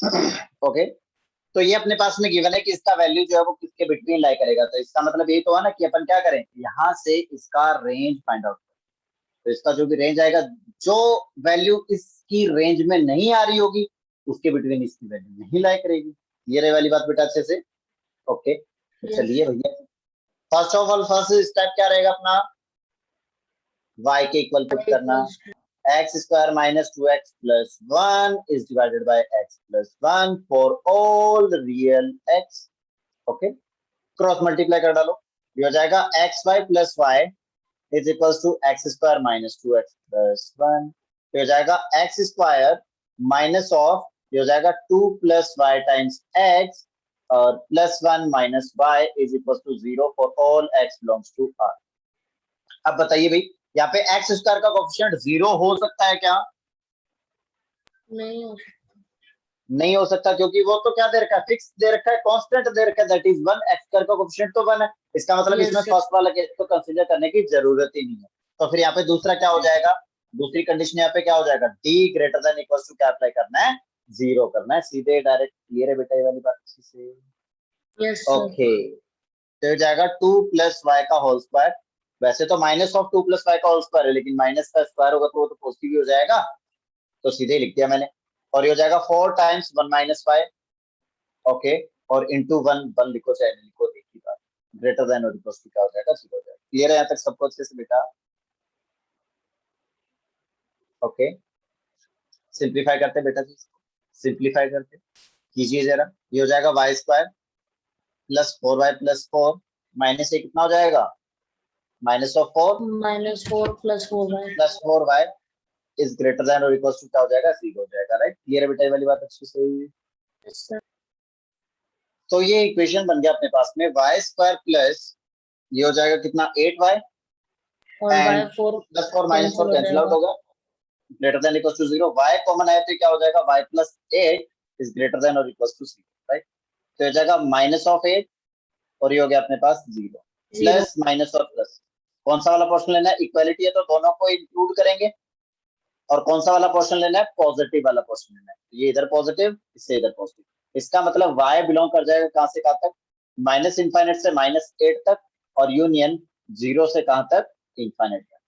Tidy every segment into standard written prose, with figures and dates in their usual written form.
Okay, तो ये अपने पास में गिवन है कि इसका वैल्यू जो है वो किसके बिटवीन लाई करेगा। तो इसका मतलब यही तो है ना कि अपन क्या करें, यहाँ से इसका रेंज फाइंड आउट करें। तो इसका जो भी रेंज आएगा, जो वैल्यू इसकी रेंज में नहीं आ रही होगी उसके बिटवीन इसकी वैल्यू नहीं लाई करेगी। ये रही वाली बात बेटा अच्छे से। ओके, तो चलिए भैया, first of all first step क्या रहेगा अपना, y के इक्वल पुट करना, x square minus 2x plus 1 is divided by x plus 1 for all real x। Okay, cross multiply कर डालो, ये हो जाएगा x y plus y is equal to x square minus 2x plus 1। ये हो जाएगा x square minus of, ये हो जाएगा 2 प्लस वाई टाइम्स एक्स और plus 1 minus y is equal to 0 for all x belongs to R. अब बताइए भाई, यहाँ पे एक्स स्क्वायर का कोएफिशिएंट 0 हो सकता है क्या? नहीं हो नहीं हो सकता, क्योंकि वो तो क्या दे रखा है, फिक्स दे रखा है, कांस्टेंट दे रखा है, दैट इज 1। एक्स स्क्वायर का कोएफिशिएंट तो 1 है, इसका मतलब Yes, इसमें sir. फर्स्ट वाला केस तो कंसीडर करने की जरूरत ही नहीं है। तो फिर यहाँ पे दूसरा क्या हो जाएगा, दूसरी कंडीशन यहाँ पे क्या हो जाएगा, D greater than equal to क्या अप्लाई करना है, 0 करना है, सीधे डायरेक्ट क्लियर है बेटा ये वाली बात अच्छी से। Yes, sir. ओके, तो हो जाएगा 2 प्लस वाई का होल स्क्वायर, वैसे तो माइनस ऑफ 2 प्लस वाई का होल स्क्वायर है, लेकिन माइनस का स्क्वायर होगा तो वो तो पॉजिटिव ही हो जाएगा, तो सीधे ही लिख दिया मैंने। और ये हो जाएगा 4 टाइम्स 1 माइनस वाई। ओके, और इंटू 1 लिखो चाहे नहीं लिखो एक ही बात, ग्रेटर देन और इक्वल टू क्या हो जाएगा, 0 हो जाएगा। क्लियर है यहाँ तक सबको अच्छे से बेटा? ओके, सिंप्लीफाई करते बेटा जी, सिंप्लीफाई करते कीजिए जरा। ये हो जाएगा y square plus 4y plus 4 minus ये कितना हो जाएगा, minus of 4 -4 + 4y. Plus 4y is greater than और इक्वल टू क्या हो जाएगा, 0 हो जाएगा। राइट, क्लियर है बेटा ये वाली बात अच्छी से? Yes, sir. तो ये इक्वेशन बन गया अपने पास में वाई स्क्वायर प्लस ये हो जाएगा कितना 8y और and y4 plus 4 minus 4 cancel हो कैंसिल आउट जाएगा. होगा, greater than equal to 0, y common आया तो क्या हो जाएगा, y plus 8 is greater than और इक्वल टू 0। राइट, तो हो जाएगा माइनस ऑफ 8 और ये हो गया अपने पास 0 0. प्लस माइनस और प्लस। कौन सा वाला पोर्शन लेना है, इक्वालिटी है तो दोनों को इंक्लूड करेंगे, और कौन सा वाला पोर्शन लेना है, पॉजिटिव वाला पोर्शन लेना है। ये इधर पॉजिटिव, इससे इधर पॉजिटिव, इसका मतलब y बिलोंग कर जाएगा कहां से कहां तक, माइनस इनफाइनेट से -8 तक, और यूनियन 0 से कहां तक, इनफाइनेट तक।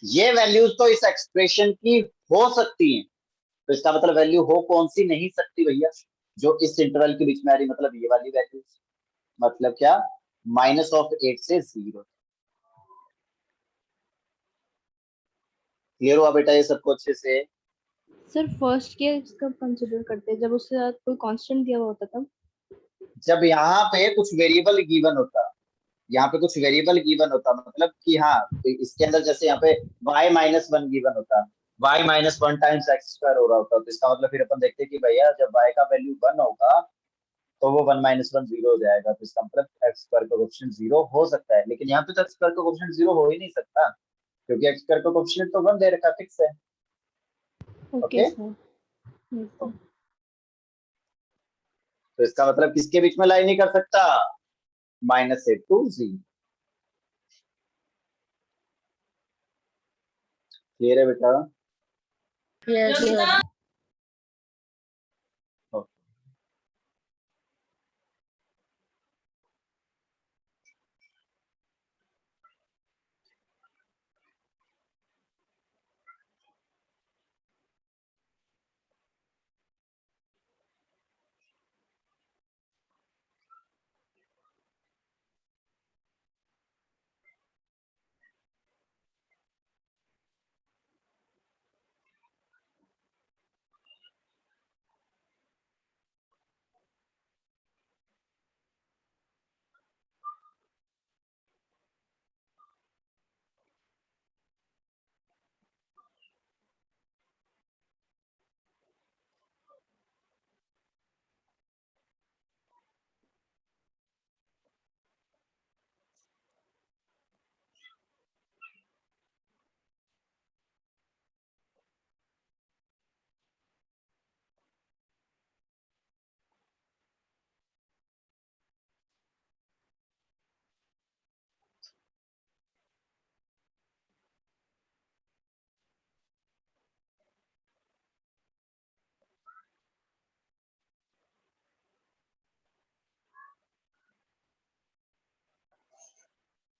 ये वैल्यूज तो इस एक्सप्रेशन की हो सकती हैं, तो इसका मतलब वैल्यू हो कौन सी नहीं सकती भैया, जो इस इंटरवल के बीच में आ रही, मतलब ये वाली वैल्यू, मतलब क्या, -8 से 0। क्लियर हुआ बेटा ये सबको अच्छे से? सर फर्स्ट केस कब कंसिडर करते हैं, जब उसके साथ कोई कांस्टेंट दिया हुआ होता तब? जब यहाँ पे कुछ वेरिएबल गिवन होता, यहाँ पे कुछ वेरिएबल गिवन होता, मतलब कि हाँ, इसके अंदर जैसे यहाँ पे y-1 गिवन होता, y-1 टाइम्स एक्स स्क्वायर हो रहा होता, तो इसका मतलब फिर अपन देखते कि भैया जब y का वैल्यू 1 होगा तो वो 1 - 1 0 हो जाएगा, तो इसका मतलब एक्स स्क्वायर का कोएफिशिएंट 0 हो सकता है। लेकिन यहाँ पे तो एक्स स्क्वायर का कोएफिशिएंट 0 हो ही नहीं सकता, क्योंकि एक्स स्क्वायर का कोएफिशिएंट तो 1 दे रखा फिक्स है। Okay okay, sir. तो इसका मतलब किसके बीच में लाई नहीं कर सकता, -8 to 0। क्लियर है बेटा? Yes, sir.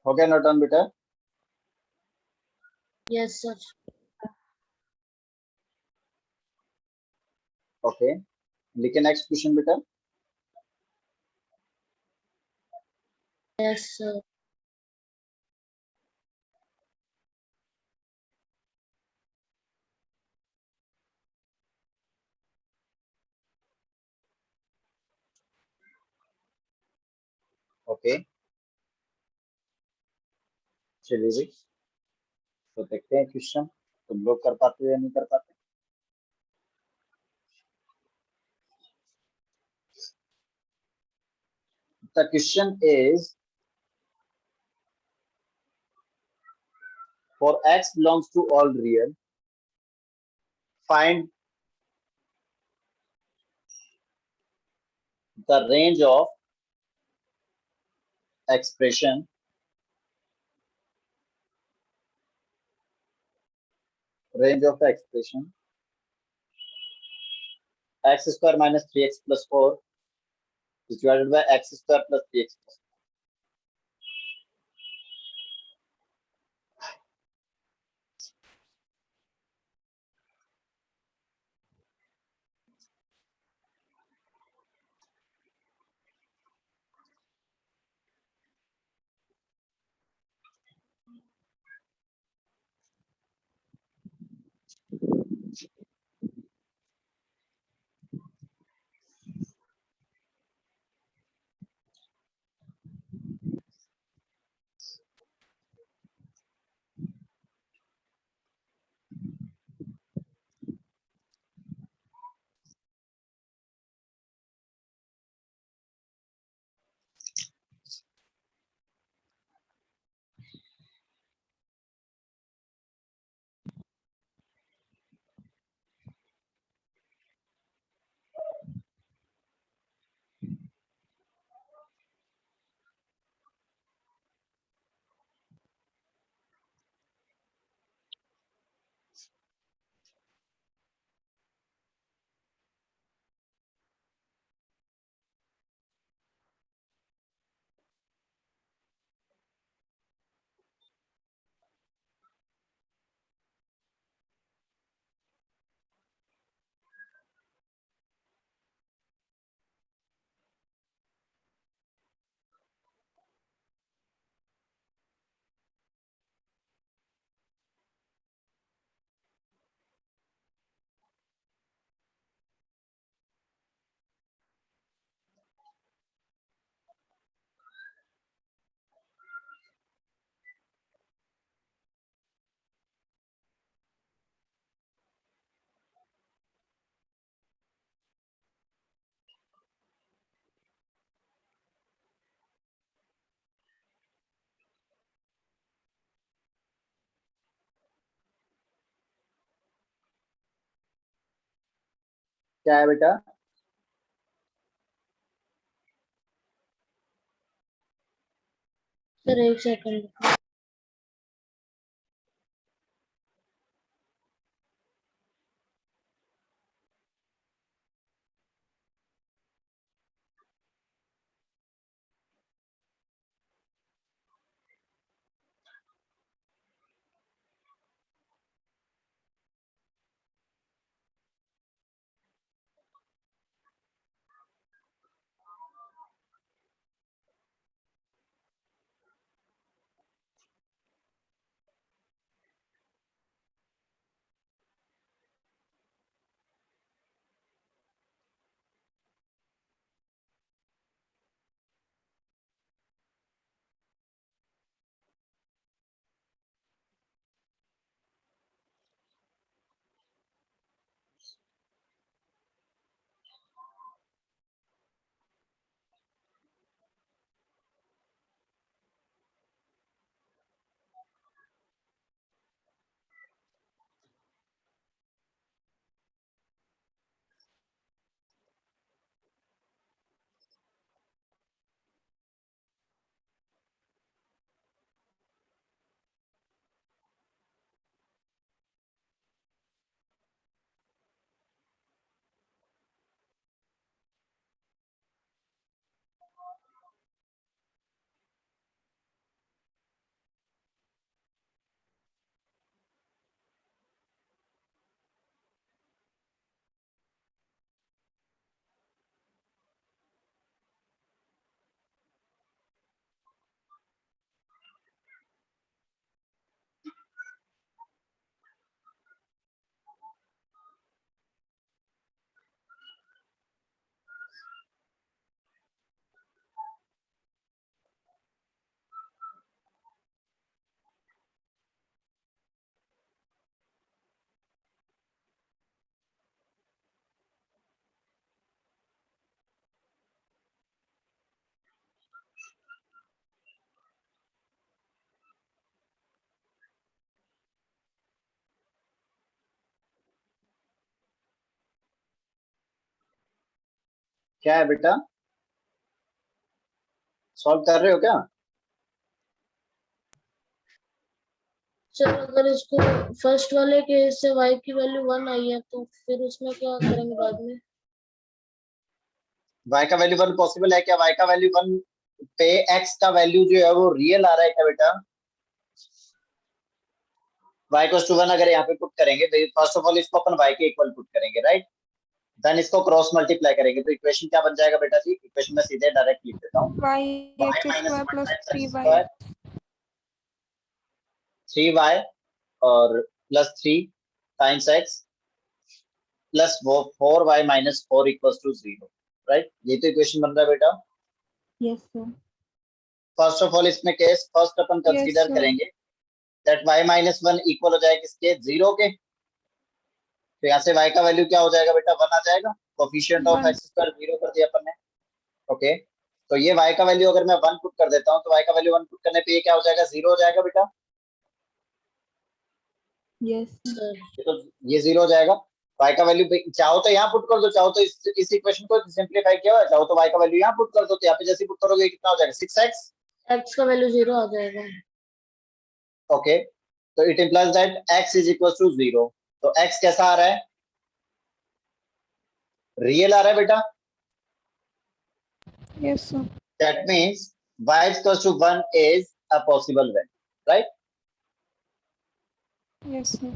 हो गया नोट डाउन बेटा? Yes, sir. ओके, लिखे नेक्स्ट क्वेश्चन बेटा। Yes, sir. ओके, चलिए भाई, तो देखते हैं क्वेश्चन तुम लोग कर पाते हो या नहीं कर पाते। The question is for x belongs to all real, find the range of expression x square minus 3x plus 4 is divided by x square plus 3x plus 4. क्या है बेटा? Sir, एक second. क्या है बेटा, सॉल्व कर रहे हो क्या? सर अगर इसको फर्स्ट वाले केस से y की वैल्यू 1 आई है तो फिर उसमें क्या करेंगे बाद में? y का वैल्यू 1 पॉसिबल है क्या? y का वैल्यू 1 पे x का वैल्यू जो है वो रियल आ रहा है क्या बेटा? y इक्वल टू 1 अगर यहाँ पे पुट करेंगे तो फर्स्ट ऑफ ऑल इसको अपन y के इक्वल पुट करेंगे, राइट? देन इसको क्रॉस मल्टीप्लाई करेंगे तो इक्वेशन क्या बन जाएगा बेटा जी? इक्वेशन में सीधे डायरेक्ट लिख देता हूँ, y y x minus square 1 plus times three x y square 3y और प्लस 3 टाइम्स x प्लस वो 4y minus 4 equals to 0, right? ये तो इक्वेशन बन रहा है बेटा। Yes sir. First of all इसमें केस फर्स्ट अपन यस कंसीडर सर करेंगे दैट y माइनस 1 इक्वल हो जाएगा किसके? 0 के। तो यहाँ से y का वैल्यू क्या हो जाएगा बेटा? 1 आ जाएगा। कोफिशिएंट ऑफ 1 एक्स स्क्वायर 0 कर दिया अपन ने, ओके। तो ये y का वैल्यू अगर मैं 1 पुट कर देता हूँ तो y का वैल्यू 1 पुट करने पे ये क्या हो जाएगा? 0 हो जाएगा बेटा। यस सर तो ये 0 हो जाएगा। y का वैल्यू चाहो तो यहाँ पुट कर दो, चाहो तो इस इक्वेशन को सिंपलीफाई किया हुआ है, चाहो तो y का वैल्यू यहाँ पुट कर दो, तो यहाँ पे जैसे पुट करोगे कितना हो जाएगा? 6x, x का वैल्यू 0 आ जाएगा। ओके। तो it implies that x is equal to 0। तो x कैसा आ रहा है? रियल आ रहा है बेटा। Yes sir That means y is equal to 1 is a possible value, right? Yes sir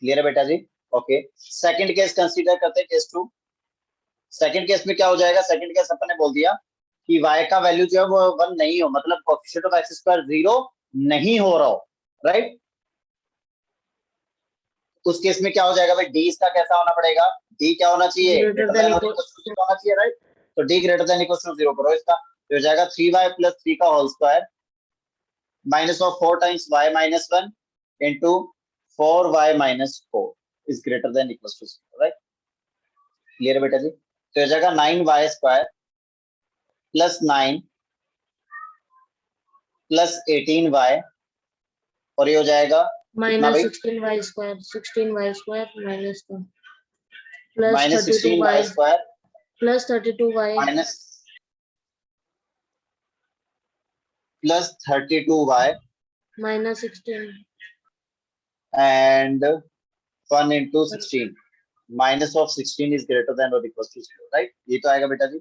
clear है बेटा जी? ओके। सेकंड केस कंसीडर करते हैं, केस 2। सेकंड केस में क्या हो जाएगा? सेकंड केस अपन ने बोल दिया कि y का वैल्यू जो है वो 1 नहीं हो, मतलब कोएफिशिएंट ऑफ एक्स स्क्वायर 0 नहीं हो रहा हो, राइट? उस केस में क्या हो जाएगा भाई? d इसका कैसा होना पड़ेगा? d क्या होना चाहिए? ग्रेटर ग्रेटर देन देन और इक्वल इक्वल टू 0 होना चाहिए, राइट? तो d greater than equal to 0 करो इसका, तो हो जाएगा 3y प्लस 3 का whole square minus of 4 times y minus 1 into 4y minus 4 is greater than equals to 0, right? Clear है बेटा जी? तो हो जाएगा 9y square plus 9 plus 18y और ये हो जाएगा कितना माइनस भाई? 16y स्क्वायर माइनस का plus minus 16y 32y square plus 32y minus plus 32y minus 16 and 1 into 16 minus of 16 is greater than or equals to 0, right? ये तो आएगा बेटा जी,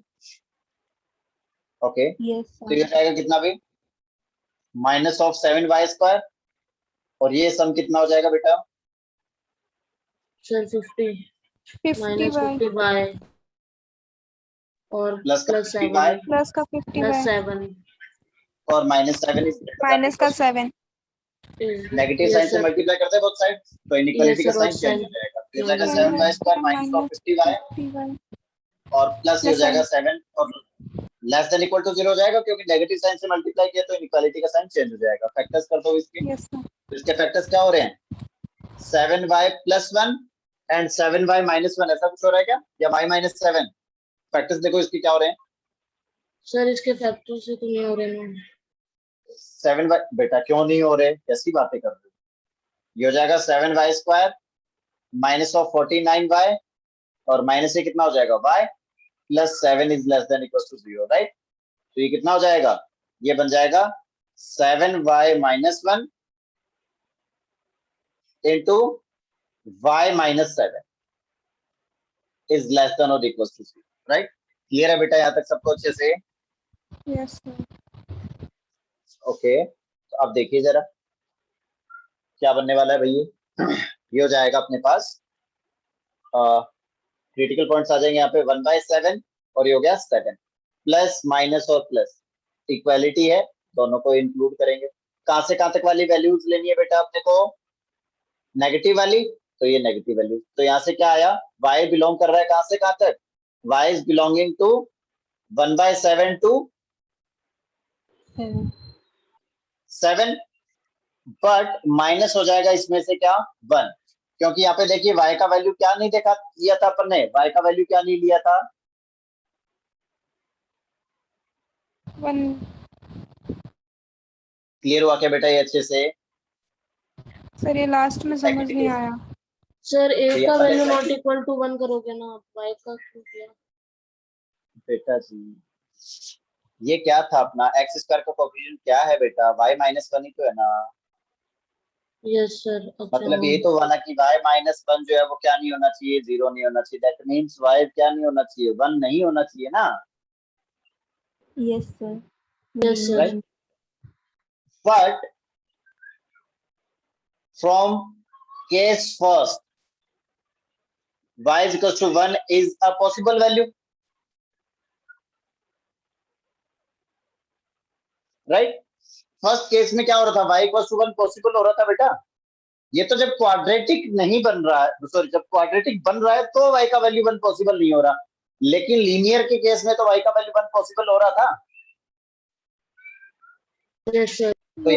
ओके। यस तो ये सर। जाएगा कितना भी? माइनस ऑफ 7y स्क्वायर और ये सम कितना हो जाएगा बेटा? सर 50 माइनस 50y 50y और प्लस का प्लस 50y 7 प्लस का प्लस 50y 7 और minus 7 is greater then minus का 7 नेगेटिव साइन यस से सर मल्टीप्लाई करते हैं बोथ साइड, तो इनइक्वालिटी यस का सर साइन और चेंज हो साइन जाएगा। तो ये हो चेंज जाएगा हो 7y जाएगा square minus of 50y 50y और प्लस ये हो प्लस जाएगा 7 7 और लेस देन इक्वल टू 0 हो जाएगा, क्योंकि नेगेटिव साइन से मल्टीप्लाई किया तो इनइक्वालिटी का साइन चेंज हो जाएगा। फैक्टर्स कर दो इसके, यस सर तो इसके फैक्टर्स क्या हो रहे हैं? 7y plus 1 and 7y minus 1, ऐसा कुछ हो रहा है क्या? या y माइनस 7? फैक्टर्स देखो इसके क्या हो रहे हैं। सर इसके फैक्टर से तो नहीं हो रहे हैं 7y बेटा क्यों नहीं हो रहे? कैसी बातें कर रहे हो? ये हो जाएगा 7y square minus of 49y और माइनस से कितना हो जाएगा? y plus 7 is less than equal to 0, right? तो ये कितना हो जाएगा? ये बन जाएगा 7y minus 1 into y minus 7 is less than और इक्वल टू 0, राइट? क्लियर है बेटा यहाँ तक सबको अच्छे से? Yes sir okay. तो अब देखिए जरा क्या बनने वाला है भैया। ये हो जाएगा अपने पास क्रिटिकल पॉइंट्स आ जाएंगे यहाँ पे 1/7 और ये हो गया 7 प्लस माइनस और प्लस इक्वालिटी है, दोनों को इंक्लूड करेंगे। कहां से कहां तक वाली वैल्यूज लेनी है बेटा अपने को? नेगेटिव वाली, तो ये नेगेटिव वैल्यू, तो यहाँ से क्या आया? y बिलोंग कर रहा है कहां से कहां तक? y is belonging to 1/7 to 7, but minus हो जाएगा इसमें से क्या? 1, क्योंकि यहाँ पे देखिए y का वैल्यू क्या नहीं देखा लिया था अपन ने? y का वैल्यू क्या नहीं लिया था? 1 क्लियर हुआ क्या बेटा ये अच्छे से? सर ये लास्ट में समझ नहीं आया सर a तो ये का अपन ने value not second- equal to 1 करोगे ना आप y का क्यों किया बेटा जी ये क्या था अपना x स्क्वायर का कोएफिशिएंट क्या है बेटा, y माइनस 1 ही तो है ना। Yes sir. मतलब ये तो हुआ ना कि y माइनस 1 जो है वो क्या नहीं होना चाहिए, 0 नहीं होना चाहिए। दैट मीन्स y क्या नहीं होना चाहिए, 1 नहीं होना चाहिए ना, yes sir. Yes sir. Right. But from case first y is equals to 1 is a possible value, right. First case में क्या हो रहा था, y इक्वल टू 1 पॉसिबल हो रहा था बेटा। ये तो जब क्वाड्रेटिक नहीं बन रहा है, सॉरी जब क्वाड्रेटिक बन रहा है तो y का वैल्यू 1 पॉसिबल नहीं हो रहा, लेकिन लीनियर के केस में तो y का वैल्यू 1 पॉसिबल हो रहा था। Yes sir. तो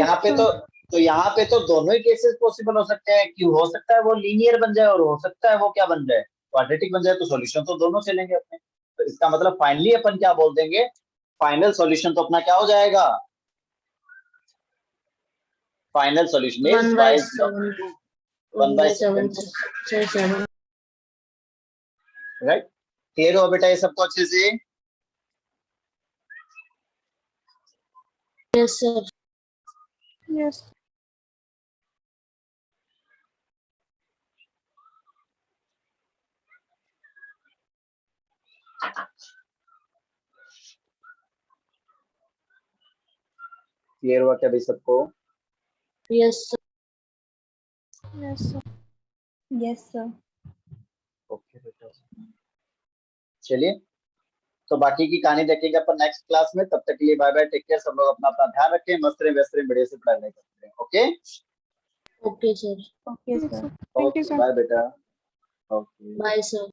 यहाँ पे तो दोनों ही केसेस पॉसिबल हो सकते हैं कि हो सकता है वो लीनियर बन जाए और हो सकता है वो क्या बन जाए, क्वाड्रेटिक बन जाए। तो सॉल्यूशन तो दोनों चलेंगे अपने। तो इसका मतलब फाइनली अपन क्या बोल देंगे, फाइनल सॉल्यूशन तो अपना क्या हो जाएगा, final solution is 1 y by is equal 7. to 1 by 7. 1/7, sir 7. Right. Clear हो बेटा ये सबको अच्छे से। Yes sir. यस क्लियर हुआ क्या भाई सबको। Yes sir. Yes sir yes sir. Okay बेटा, चलिए तो बाकी की कहानी देखेंगे अपन नेक्स्ट क्लास में। तब तक के लिए बाय बाय, टेक केयर। सब लोग अपना अपना ध्यान रखें, मस्त रहे व्यस्त रहे, बढ़िया से पढ़ाई करते रहे। Okay okay sir. ओके ठीक sir. Sir. Thank you okay sir. Bye बेटा। Okay bye sir.